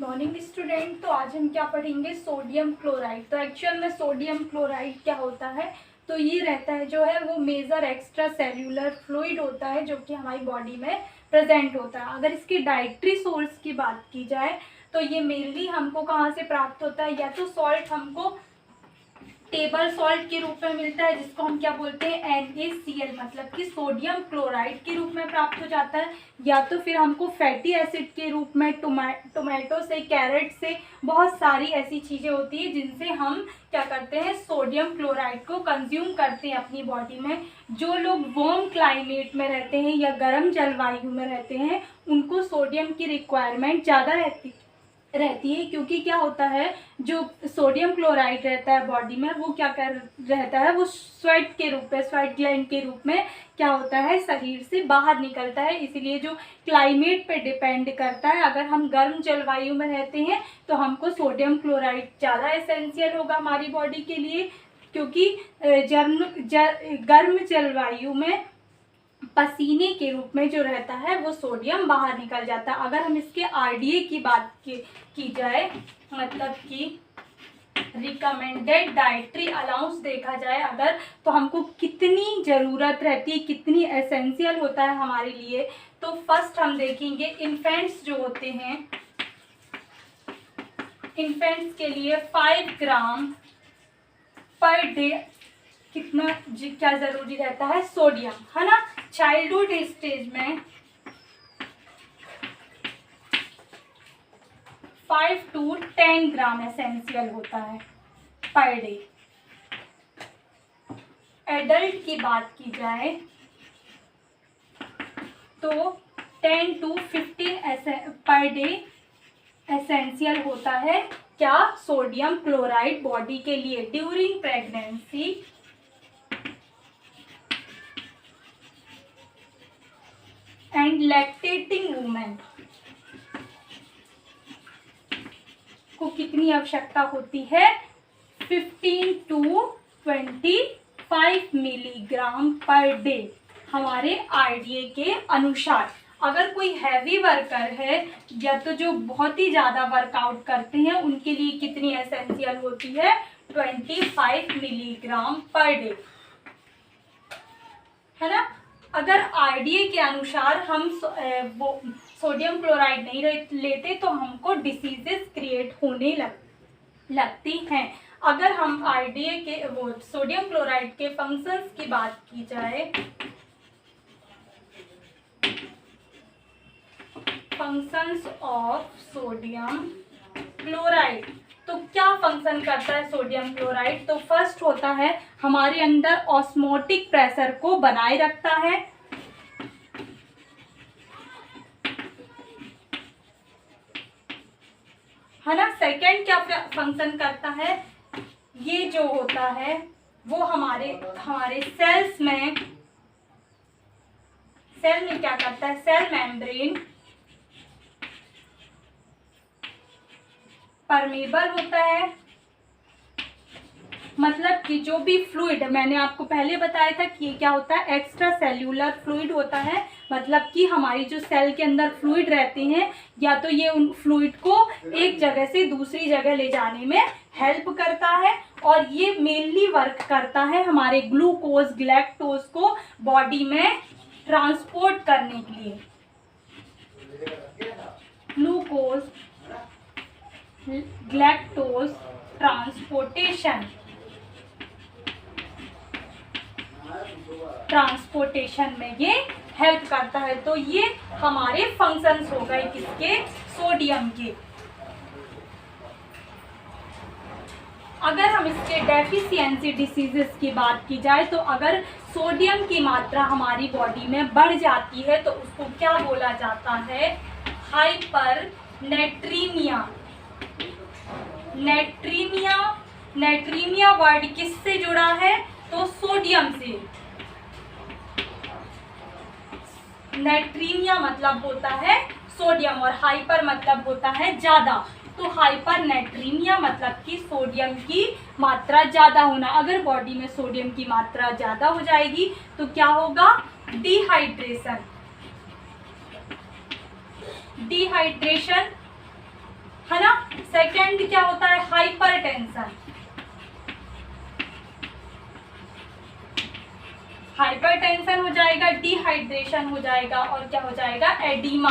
Morning student. तो आज हम क्या पढ़ेंगे, सोडियम क्लोराइड। तो एक्चुअल में सोडियम क्लोराइड क्या होता है, तो ये रहता है जो है वो मेजर एक्स्ट्रा सेल्यूलर फ्लूइड होता है जो कि हमारी बॉडी में प्रेजेंट होता है। अगर इसकी डाइट्री सोर्स की बात की जाए तो ये मेनली हमको कहाँ से प्राप्त होता है, या तो सॉल्ट हमको टेबल सॉल्ट के रूप में मिलता है जिसको हम क्या बोलते हैं NaCl, मतलब कि सोडियम क्लोराइड के रूप में प्राप्त हो जाता है, या तो फिर हमको फैटी एसिड के रूप में टोमेटो से, कैरेट से, बहुत सारी ऐसी चीज़ें होती है जिनसे हम क्या करते हैं, सोडियम क्लोराइड को कंज्यूम करते हैं अपनी बॉडी में। जो लोग वार्म क्लाइमेट में रहते हैं या गर्म जलवायु में रहते हैं उनको सोडियम की रिक्वायरमेंट ज़्यादा रहती है, क्योंकि क्या होता है जो सोडियम क्लोराइड रहता है बॉडी में वो क्या कर रहता है, वो स्वेट के रूप में, स्वेट ग्लैंड के रूप में क्या होता है, शरीर से बाहर निकलता है। इसलिए जो क्लाइमेट पे डिपेंड करता है, अगर हम गर्म जलवायु में रहते हैं तो हमको सोडियम क्लोराइड ज़्यादा एसेंशियल होगा हमारी बॉडी के लिए, क्योंकि गर्म जलवायु में पसीने के रूप में जो रहता है वो सोडियम बाहर निकल जाता है। अगर हम इसके RDA की बात की जाए, मतलब कि रिकमेंडेड डाइटरी अलाउंस देखा जाए अगर, तो हमको कितनी ज़रूरत रहती है, कितनी एसेंशियल होता है हमारे लिए। तो फर्स्ट हम देखेंगे इन्फेंट्स जो होते हैं, इन्फेंट्स के लिए 5 ग्राम पर डे कितना क्या ज़रूरी रहता है, सोडियम, है ना। चाइल्डहुड स्टेज में 5 to 10 ग्राम एसेंशियल होता है पर डे। एडल्ट की बात की जाए तो 10 to 15 पर डे एसेंशियल होता है क्या, सोडियम क्लोराइड बॉडी के लिए। During pregnancy and lactating women को कितनी आवश्यकता होती है, 15 to 25 मिलीग्राम पर डे हमारे RDA के अनुसार। अगर कोई हैवी वर्कर है या तो जो बहुत ही ज़्यादा वर्कआउट करते हैं उनके लिए कितनी एसेंशियल होती है, 25 मिलीग्राम पर डे, है ना। अगर RDA के अनुसार हम वो सोडियम क्लोराइड नहीं लेते तो हमको डिसीजेस क्रिएट होने लगती हैं। अगर हम RDA के वो सोडियम क्लोराइड के फंक्शंस की बात की जाए, फंक्शंस ऑफ सोडियम क्लोराइड, तो क्या फंक्शन करता है सोडियम क्लोराइड। तो फर्स्ट होता है हमारे अंदर ऑस्मोटिक प्रेशर को बनाए रखता है ना। सेकंड क्या फंक्शन करता है, ये जो होता है वो हमारे सेल में क्या करता है, सेल मेम्ब्रेन परमेबल होता है, मतलब कि जो भी फ्लूइड, मैंने आपको पहले बताया था कि ये क्या होता है, एक्स्ट्रा सेल्यूलर फ्लूइड होता है, मतलब कि हमारी जो सेल के अंदर फ्लूइड रहते हैं या तो ये उन फ्लूइड को एक जगह से दूसरी जगह ले जाने में हेल्प करता है, और ये मेनली वर्क करता है हमारे ग्लूकोज गैलेक्टोज को बॉडी में ट्रांसपोर्ट करने के लिए। ग्लूकोज गैलेक्टोज ट्रांसपोर्टेशन में ये हेल्प करता है। तो ये हमारे फंक्शंस हो गए किसके, सोडियम के। अगर हम इसके डेफिशिएंसी डिसीजेस की बात की जाए तो अगर सोडियम की मात्रा हमारी बॉडी में बढ़ जाती है तो उसको क्या बोला जाता है, हाइपरनेट्रीमिया। नेट्रीमिया वर्ड किससे जुड़ा है, तो सोडियम से। नेट्रीमिया मतलब होता है सोडियम और हाइपर मतलब होता है ज़्यादा। तो हाइपरनेट्रीमिया मतलब कि सोडियम की मात्रा ज़्यादा होना। अगर बॉडी में सोडियम की मात्रा ज़्यादा हो जाएगी तो क्या होगा, डिहाइड्रेशन है ना। सेकंड क्या होता है, हाइपरटेंशन। हाइपरटेंशन हो जाएगा, डिहाइड्रेशन हो जाएगा और क्या हो जाएगा, एडिमा,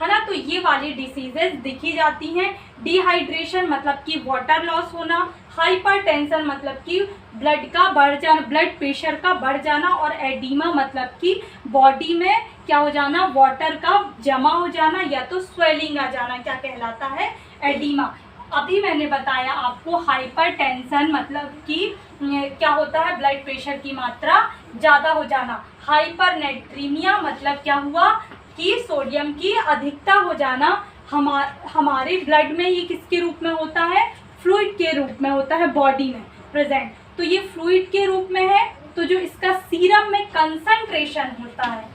है ना। तो ये वाली डिसीजेस दिखी जाती हैं। डिहाइड्रेशन मतलब कि वाटर लॉस होना, हाइपरटेंशन मतलब कि ब्लड का बढ़ जाना, ब्लड प्रेशर का बढ़ जाना, और एडिमा मतलब कि बॉडी में क्या हो जाना, वाटर का जमा हो जाना या तो स्वेलिंग आ जाना, क्या कहलाता है, एडिमा। अभी मैंने बताया आपको हाइपरटेंशन मतलब कि क्या होता है, ब्लड प्रेशर की मात्रा ज़्यादा हो जाना। हाइपरनेट्रीमिया मतलब क्या हुआ कि सोडियम की अधिकता हो जाना। हमारे ब्लड में ये किसके रूप में होता है, फ्लूइड के रूप में होता है, बॉडी में प्रेजेंट। तो ये फ्लूइड के रूप में है, तो जो इसका सीरम में कंसंट्रेशन होता है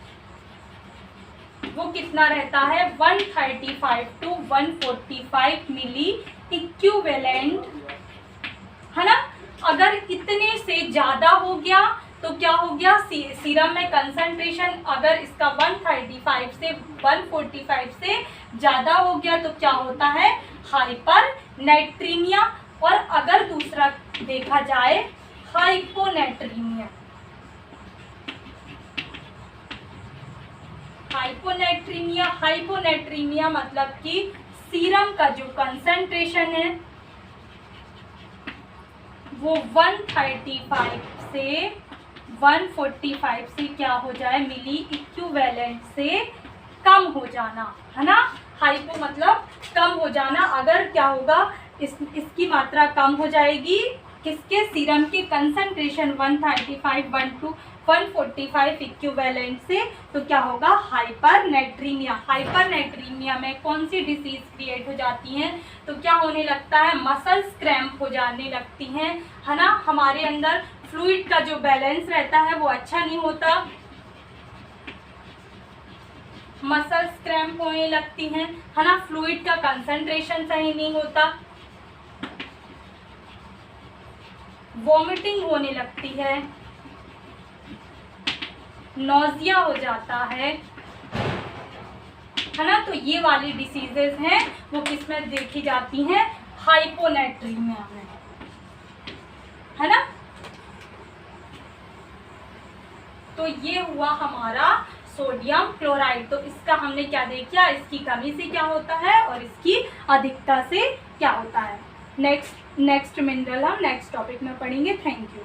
वो कितना रहता है, 135 to 145 मिली इक्विवेलेंट, है ना। अगर इतने से ज़्यादा हो गया तो क्या हो गया, सीरम में कंसंट्रेशन अगर इसका 135 से 145 से ज़्यादा हो गया तो क्या होता है, हाइपरनेट्रीमिया। और अगर दूसरा देखा जाए, हाइपोनेट्रीमिया। हाइपोनेट्रीमिया, हाइपोनेट्रीमिया मतलब कि सीरम का जो कंसंट्रेशन है वो 135 से 145 से क्या हो जाए, मिली इक्विवेलेंट से कम हो जाना, है ना। हाइपो मतलब कम हो जाना। अगर क्या होगा, इसकी मात्रा कम हो जाएगी, किसके, सीरम के कंसंट्रेशन 135 145 इक्विवेलेंट से, तो क्या होगा, हाइपरनेट्रीमिया। हाइपरनेट्रीमिया में कौन सी डिसीज क्रिएट हो जाती हैं, तो क्या होने लगता है, मसल्स क्रैम्प हो जाने लगती हैं, है ना। हमारे अंदर फ्लूइड का जो बैलेंस रहता है वो अच्छा नहीं होता, मसल्स क्रैम्प होने लगती हैं, है ना। फ्लूइड का कंसंट्रेशन सही नहीं होता, वॉमिटिंग होने लगती है, नोजिया हो जाता है ना। तो ये वाली डिसीजेस हैं वो किस में देखी जाती हैं, हाइपोनेट्रीमिया में, है ना। तो ये हुआ हमारा सोडियम क्लोराइड। तो इसका हमने क्या देखा, इसकी कमी से क्या होता है और इसकी अधिकता से क्या होता है। नेक्स्ट मिनरल हम नेक्स्ट टॉपिक में पढ़ेंगे। Thank you.